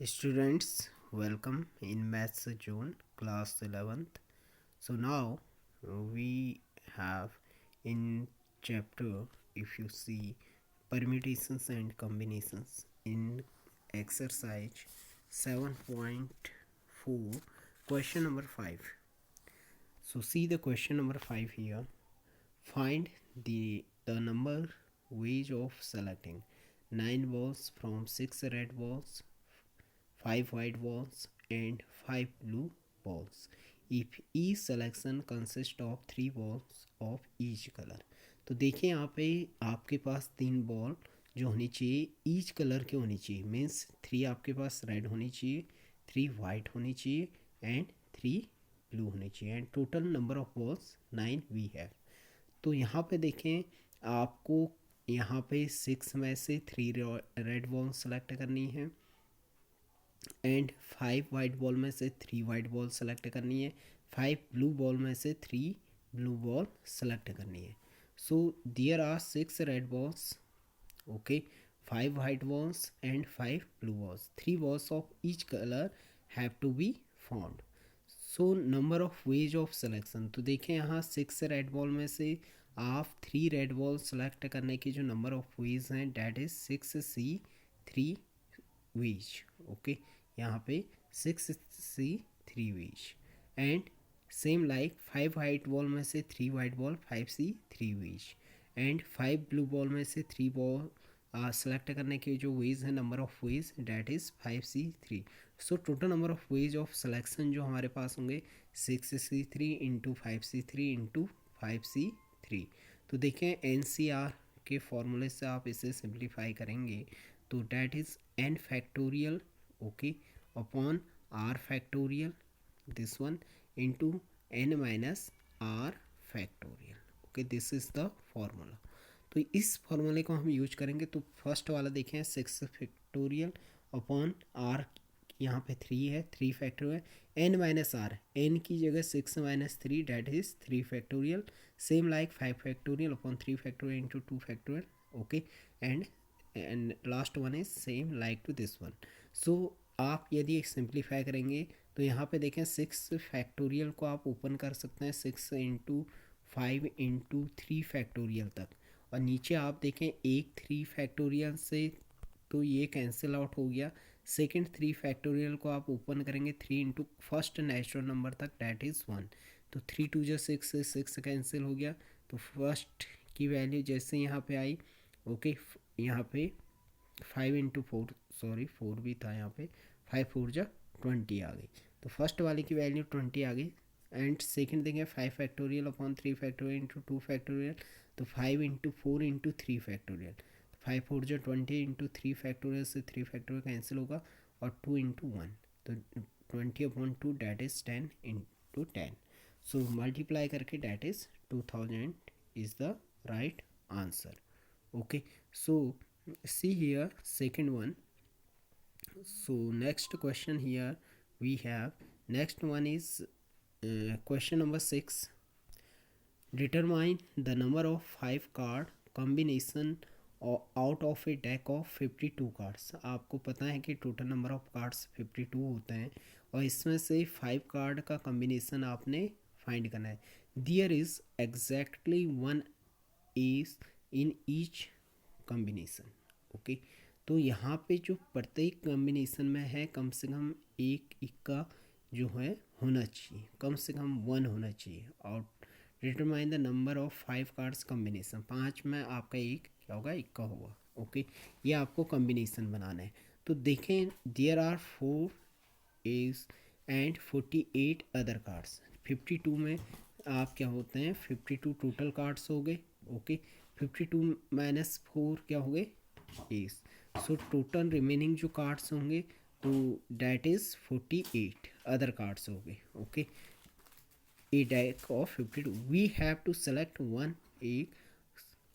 Students, welcome in Maths Zone, class 11th. So now we have in chapter, if you see permutations and combinations in exercise 7.4, question number 5. So see the question number 5 here. Find the number ways of selecting 9 balls from 6 red balls, 5 white balls and 5 blue balls if each selection consists of 3 balls of each color। तो देखिए यहाँ पे आपके पास 3 ball जो होनी चाहिए each colour की होनी चाहिए, मीन्स 3 आपके पास रेड होनी चाहिए, 3 वाइट होनी चाहिए एंड 3 ब्लू होनी चाहिए and total number of balls 9 we have. तो यहाँ पे देखें आपको यहाँ पे 6 में से 3 रेड बॉल सेलेक्ट करनी है एंड 5 वाइट बॉल में से 3 वाइट बॉल सेलेक्ट करनी है, 5 ब्लू बॉल में से 3 ब्लू बॉल सेलेक्ट करनी है। So there are 6 red balls, okay, 5 white balls and 5 blue balls, 3 balls of each color have to be found। so number of ways of selection, तो देखें यहाँ 6 red ball में से आप 3 रेड बॉल सेलेक्ट करने की जो नंबर ऑफ वेज हैं that is 6C3 ways, okay, यहाँ पे 6C3 ways and same like 5 white ball में से 3 white ball 5C3 ways and 5 blue ball में से 3 बॉल सेलेक्ट करने के जो वेज है number of veg that is 5C3। So total number of ways of selection जो हमारे पास होंगे 6C3 into 5C3 into 5C3। तो देखें NCR के फॉर्मूले से आप इसे सिंप्लीफाई करेंगे तो that is n factorial, okay, upon r factorial this one into n minus r factorial, okay, this is the formula. तो इस फॉर्मूले को हम यूज करेंगे तो फर्स्ट वाला देखें 6 फैक्टोरियल अपॉन r, यहाँ पे 3 है, 3 factorial n minus r, n की जगह 6 minus 3 that is 3 factorial, same like 5 factorial upon 3 factorial into 2 factorial, okay, and last one is same like to this one. So आप यदि simplify करेंगे तो यहाँ पे देखें 6 फैक्टोरियल को आप ओपन कर सकते हैं 6 इंटू 5 इंटू 3 फैक्टोरियल तक, और नीचे आप देखें एक 3 फैक्टोरियल से तो ये कैंसिल आउट हो गया, सेकंड 3 फैक्टोरियल को आप ओपन करेंगे 3 इंटू फर्स्ट नेचुरल नंबर तक डैट इज़ 1, तो 3 2 जो 6 से 6 कैंसिल हो गया, तो फर्स्ट की वैल्यू जैसे यहाँ पे आई, ओके, यहाँ पे 5 इंटू 4, सॉरी 4 भी था यहाँ पे, 5 4 जो 20 आ गई, तो फर्स्ट वाले की वैल्यू 20 आ गई एंड सेकंड देंगे 5 factorial upon 3 factorial into 2 factorial, तो 5 इंटू 4 इंटू 3 फैक्टोरियल, 5 4 जो 20 इंटू 3 फैक्टोरियल से 3 फैक्टोरियल कैंसिल होगा और 2 इंटू 1, तो 20 upon 2 that is 10 into 10। So multiply करके that is 2000 is the right answer, okay. So see here second one. So next question here we have, next one is question number 6, determine the number of 5 card combination out of A deck of 52 cards. आपको पता है कि total number of cards 52 होते हैं और इसमें से 5 card का कॉम्बिनेशन आपने फाइंड करना है। There is exactly 1 is in each combination, okay, तो यहाँ पे जो प्रत्येक कॉम्बिनेशन में है कम से कम एक इक्का जो है होना चाहिए, कम से कम 1 होना चाहिए। और determine the number of 5 cards combination, 5 में आपका एक क्या होगा, इक्का होगा, ओके, ये आपको कॉम्बिनेशन बनाना है। तो देखें there are 4 aces and 48 other cards, 52 में आप क्या होते हैं 52 टोटल कार्ड्स हो गए, ओके, 52 माइनस 4 क्या हो गए एज, सो टोटल रिमेनिंग जो कार्ड्स होंगे तो डैट इज़ 48 अदर कार्ड्स हो गए, okay, a deck of 52 we have to select one egg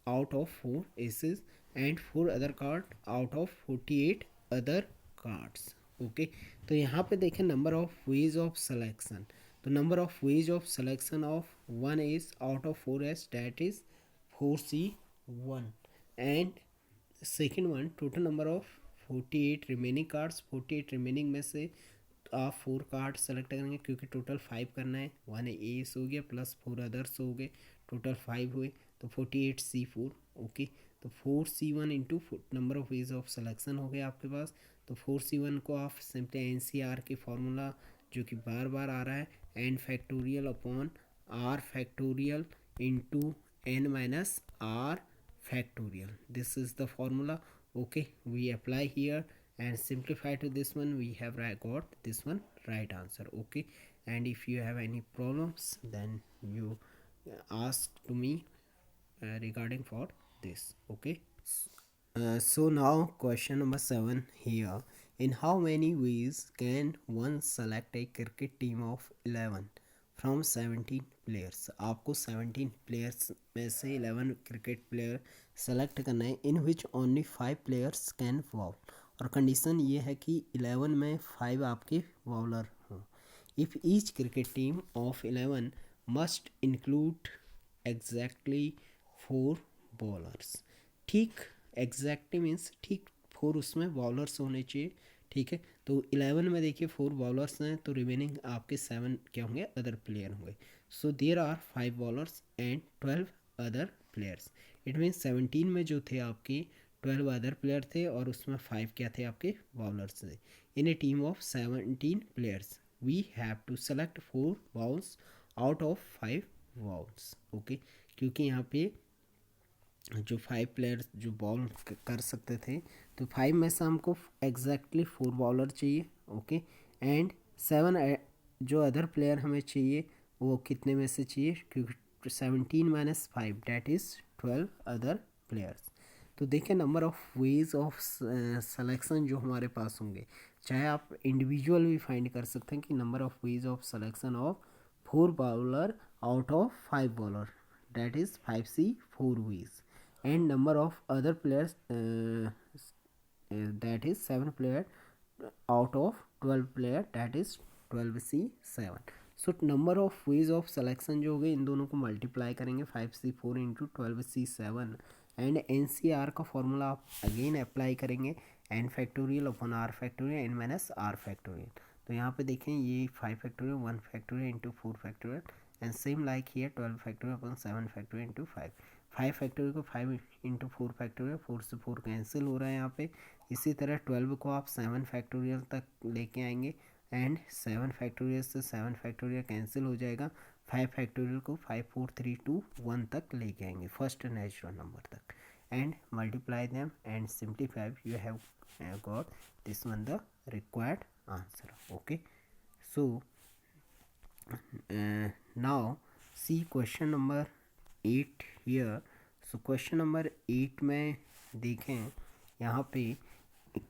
out of 4 aces and 4 other card out of 48 other cards, okay. तो यहाँ पे देखें number of ways of selection, तो number of ways of selection of 1 aces out of 4 aces that is 4C1 and second one total number of 48 remaining cards, 48 remaining में से आप 4 card select करेंगे क्योंकि टोटल 5 करना है। 1 एस हो गया प्लस 4 अदर्स हो गए, टोटल 5 हुए, तो 48C4। ओके, तो 4C1 into number of ways of selection हो गया आपके पास। तो 4C1 को आप सिंपली NCR के फार्मूला जो कि बार बार आ रहा है, n factorial upon r factorial into n minus r factorial. This is the formula. Okay, we apply here and simplify to this one. We have got this one right answer. Okay, and if you have any problems, then you ask to me regarding for this. Okay, so now question number 7 here. In how many ways can one select a cricket team of 11 from 17 players? आपको 17 players में से 11 cricket player select करना है, in which only 5 players can bowl, और condition ये है कि 11 में 5 आपके बाउलर हों। If each cricket team of 11 must include exactly 4 bowlers. ठीक, एग्जैक्टली मीन्स ठीक 4 उसमें बॉलर्स होने चाहिए। ठीक है, तो 11 में देखिए 4 बॉलर्स हैं, तो रिमेनिंग आपके 7 क्या होंगे, अदर प्लेयर होंगे। So there are 5 bowlers and 12 other players. It means 17 में जो थे आपके 12 अदर प्लेयर थे और उसमें 5 क्या थे, आपके बॉलर्स थे। In a team of 17 players we have to select 4 balls out of 5 balls. Okay, क्योंकि यहाँ पे जो 5 प्लेयर्स जो बॉल कर सकते थे, तो 5 में से हमको एग्जैक्टली 4 बॉलर चाहिए। ओके, एंड 7 जो अदर प्लेयर हमें चाहिए वो कितने में से चाहिए, क्योंकि 17 minus 5 that is 12 other players. तो देखिए number of ways of selection जो हमारे पास होंगे, चाहे आप इंडिविजुअल भी फाइंड कर सकते हैं कि number of ways of selection of 4 bowler out of 5 bowler, that is 5C 4 ways, and number of other players that is 7 player out of 12 player, that is 12C 7. So number of ways of selection जो हो गए इन दोनों को multiply करेंगे 5C4 into 12C7, and NCR का formula आप again apply करेंगे, n factorial upon r factorial n minus r factorial. तो यहाँ पे देखें ये 5 factorial 1 factorial into 4 factorial, and same like here 12 factorial upon 7 factorial into 5। 5 factorial को 5 इंटू 4 फैक्टोरियल, 4 से 4 कैंसिल हो रहा है यहाँ पे। इसी तरह 12 को आप 7 फैक्टोरियल तक लेके आएंगे, एंड 7 फैक्टोरियल से 7 फैक्टोरियल कैंसिल हो जाएगा। 5 फैक्टोरियल को 5 4 3 2 1 तक लेके आएंगे, फर्स्ट नेचुरल नंबर तक, and multiply them and simplify, you have got this one the required answer. Okay, so now see question number 8 here. so question number 8 में देखें यहाँ पे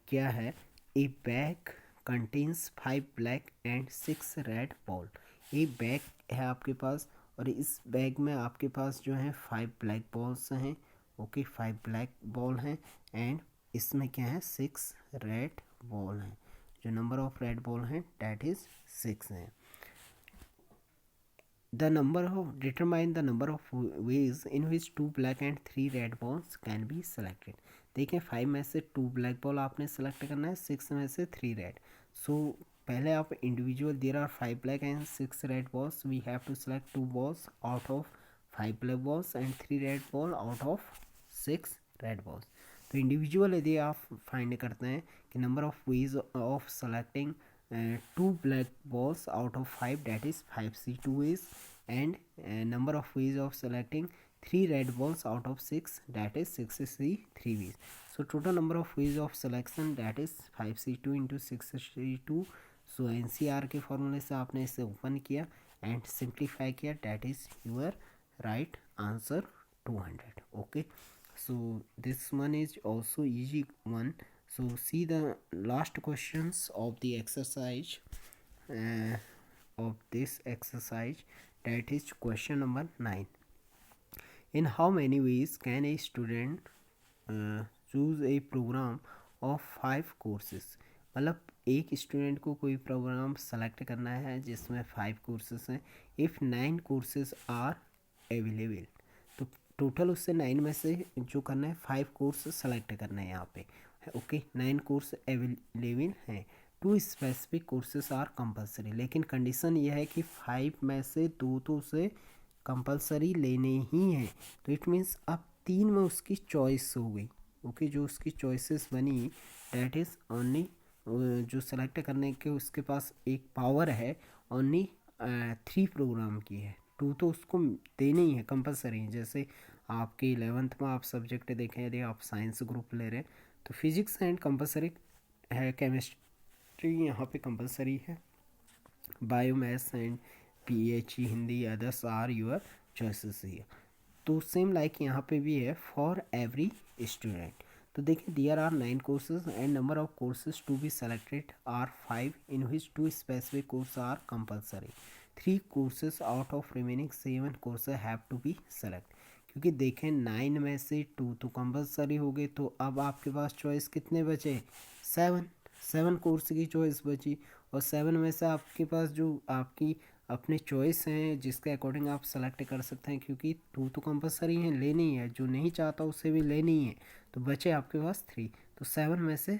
क्या है, a bag contains 5 black and 6 red ball। ये bag है आपके पास और इस बैग में आपके पास जो है 5 ब्लैक बॉल्स हैं। ओके, 5 ब्लैक बॉल हैं, एंड इसमें क्या है 6 रेड बॉल हैं। जो नंबर ऑफ रेड बॉल हैं डैट इज़ 6 हैं। The number of determine the number of ways in which 2 black and 3 red balls can be selected। देखें 5 में से 2 ब्लैक बॉल आपने सेलेक्ट करना है, 6 में से 3 रेड। सो पहले आप individual, there are 5 black and 6 red balls, we have to select 2 balls out of 5 black balls and 3 red ball out of 6 red balls. तो इंडिविजुअल यदि आप फाइंड करते हैं कि number of ways of selecting 2 black balls out of 5, that is 5C2 ways, and number of ways of selecting 3 red balls out of 6, that is 6C3 ways। so total number of ways of selection that is 5C2 into 6C2। so NCR के फॉर्मूले से आपने इसे open किया and simplify किया, that is your right answer 200। okay, so this one is also easy one। so see the last questions of the exercise of this exercise, that is question number 9। in how many ways can a student choose a program of 5 courses। मतलब एक student को कोई programme select करना है जिसमें 5 courses हैं। If 9 courses are available, तो total उससे 9 में से जो करना है 5 कोर्स सेलेक्ट करना है यहाँ पे। ओके 9 कोर्स अवेलेबल हैं, 2 स्पेसिफिक कोर्सेज आर कंपलसरी, लेकिन कंडीशन यह है कि 5 में से 2 तो उसे कंपलसरी लेने ही हैं। तो इट मीन्स अब 3 में उसकी चॉइस हो गई। ओके जो उसकी चॉइसेस बनी डैट इज़ ओनली, जो सेलेक्ट करने के उसके पास एक पावर है ओनली 3 प्रोग्राम की है, 2 तो उसको देने ही है, कंपलसरी है। जैसे आपके 11th में आप सब्जेक्ट देखें, यदि आप साइंस ग्रुप ले रहे हैं तो फिजिक्स एंड कंपलसरी है, केमिस्ट्री यहाँ पे कंपलसरी है, bio maths and PHE Hindi others are your choices है। तो सेम लाइक यहाँ पे भी है फॉर एवरी स्टूडेंट। तो देखिए there are 9 courses and number of courses to be selected are 5 in which 2 specific course are compulsory, 3 courses out of remaining 7 courses have to be select. क्योंकि देखें 9 में से 2 तो कंपलसरी हो गए, तो अब आपके पास चॉइस कितने बचे, 7 कोर्स की चॉइस बची। और 7 में से आपके पास जो आपकी अपने चॉइस हैं जिसके अकॉर्डिंग आप सेलेक्ट कर सकते हैं, क्योंकि 2 तो कंपलसरी है लेनी है, जो नहीं चाहता उसे भी लेनी है, तो बचे आपके पास 3। तो 7 में से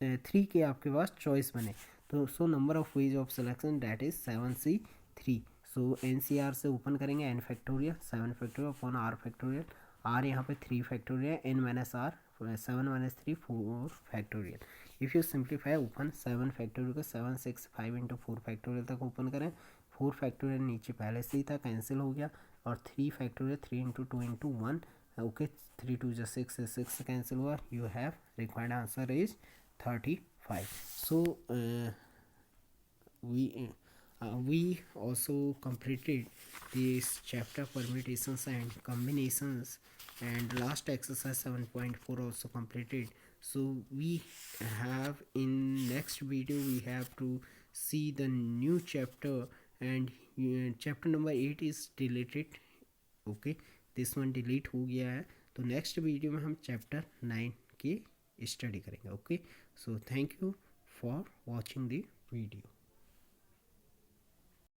3 के आपके पास चॉइस बने, तो so number of ways of selection that is 7C3। So NCR से ओपन करेंगे n factorial 7 factorial upon r factorial, r यहाँ पे 3 factorial, n minus r 7 minus 3 4 factorial. If you simplify open 7 factorial को 7 6 5 into 4 factorial तक open करें, 4 factorial नीचे पहले से ही था कैंसिल हो गया, और 3 फैक्टोरियल 3 इंटू 2 इंटू 1, ओके 3 2 जो 6 है 6 कैंसिल हुआ, you have required answer is 35। So we also completed this chapter permutations and combinations, and last exercise 7.4 also completed. So we have in next video we have to see the new chapter, and chapter number 8 is deleted, okay this one delete हो गया है। तो next video में हम chapter 9 की study करेंगे। Okay so thank you for watching the video.